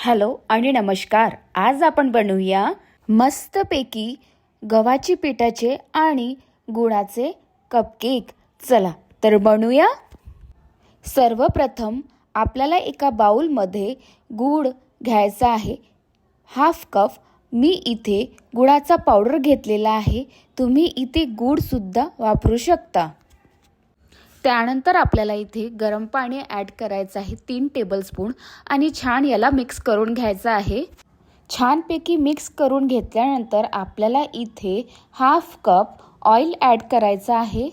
Hello आणि नमस्कार. आज आपण बनवूया मस्तपैकी गव्हाची पिठाचे आणि गुळाचे कपकेक. चला तर बनवूया. सर्वप्रथम आपल्याला एका बाउलमध्ये गूळ घ्यायचा आहे. हाफ कप मी इथे गुळाचा पावडर घेतलेला आहे. तुम्ही इथे गूळ सुद्धा वापरू शकता. त्यानंतर आपल्याला इथे गरम पाणी ॲड करायचं आहे 3 टेबलस्पून आणि छान याला मिक्स करून घ्यायचं आहे. छानपैकी मिक्स करून घेतल्यानंतर आपल्याला इथे हाफ कप ऑइल ॲड करायचं आहे.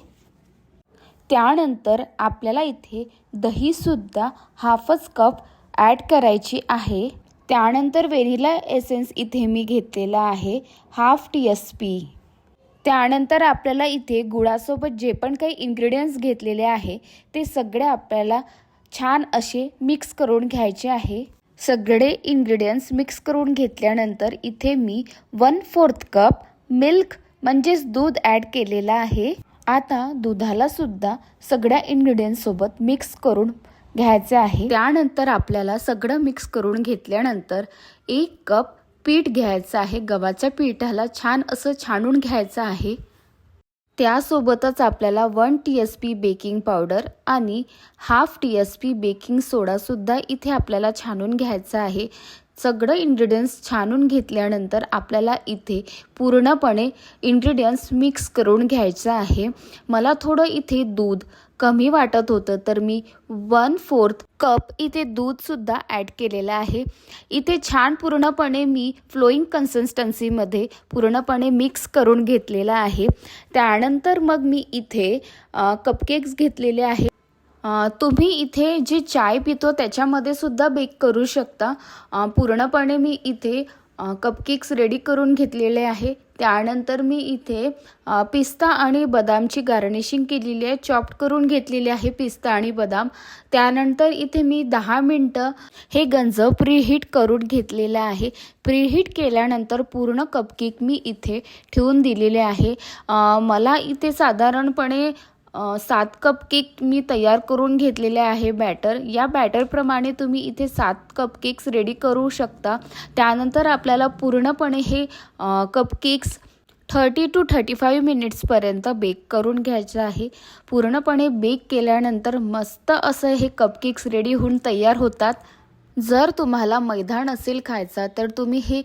त्यानंतर आपल्याला इथे दहीसुद्धा हाफच कप ॲड करायची आहे. त्यानंतर व्हॅनिला एसेन्स इथे मी घेतलेला आहे हाफ टीस्पून. त्यानंतर आपल्याला इथे गुळासोबत जे पण काही इन्ग्रेडियंट्स घेतलेले आहे ते सगळे आपल्याला छान असे मिक्स करून घ्यायचे आहे. सगळे इन्ग्रेडियंट्स मिक्स करून घेतल्यानंतर इथे मी 1/4 कप मिल्क म्हणजेच दूध ॲड केलेला आहे. आता दुधाला सुद्धा सगळ्या इन्ग्रेडियंट्स सोबत मिक्स करून घ्यायचे आहे. त्यानंतर आपल्याला सगळं मिक्स करून घेतल्यानंतर 1 कप पीठ घ्यायचं आहे. गव्हाच्या पिठाला छान असं छानून घ्यायचं आहे. त्यासोबतच आपल्याला 1 टीस्पून बेकिंग पावडर आणि हाफ टीस्पून बेकिंग सोडासुद्धा इथे आपल्याला छानून घ्यायचं आहे. सगळं इन्ग्रेडियंट्स छानून घेतल्यानंतर आपल्याला इथे पूर्णपणे इन्ग्रेडियंट्स मिक्स करून घ्यायचं आहे. मला थोडं इथे दूध कमी वाटत होतं तर मी 1/4 कप इथे दूधसुद्धा ॲड केलेलं आहे. इथे छान पूर्णपणे मी फ्लोईंग कन्सिस्टन्सीमध्ये पूर्णपणे मिक्स करून घेतलेलं आहे. त्यानंतर मग मी इथे कपकेक्स घेतलेले आहे. तुम्ही इथे जे चाय पितो त्याच्यामध्ये सुद्धा बेक करू शकता. पूर्णपणे मी इथे कपकेक्स रेडी करून घेतलेले आहे. त्यानंतर मी इथे पिस्ता आणि बदामची गार्निशिंग केलेली आहे. चॉप्ड करून घेतलेले आहे पिस्ता आणि बदाम. त्यानंतर इथे मी 10 मिनटं हे गंज प्रीहीट करून घेतलेलं आहे. प्रीहीट केल्यानंतर पूर्ण कपकेक मी इथे ठेवून दिलेले आहे. मला इथे साधारणपणे 7 कपकेक मी तयार करून घेतलेले आहे बॅटर. या बॅटरप्रमाणे तुम्ही इथे 7 कपकेक्स रेडी करू शकता. त्यानंतर आपल्याला पूर्णपणे हे कपकेक्स 30 to 35 मिनिट्सपर्यंत बेक करून घ्यायचं आहे. पूर्णपणे बेक केल्यानंतर मस्त असं हे कपकेक्स रेडी होऊन तयार होतात. जर तुम्हाला मैदा नसेल खायचा तर तुम्ही हे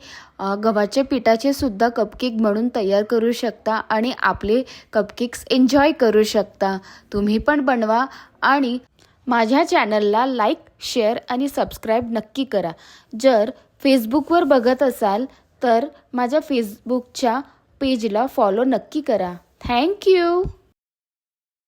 गव्हाच्या पिठाचे सुद्धा कपकेक म्हणून तयार करू शकता आणि आपले कपकेक्स एन्जॉय करू शकता. तुम्ही पण बनवा आणि माझ्या चॅनलला लाईक, शेअर आणि सबस्क्राईब नक्की करा. जर फेसबुकवर बघत असाल तर माझ्या फेसबुकच्या पेजला फॉलो नक्की करा. थँक्यू.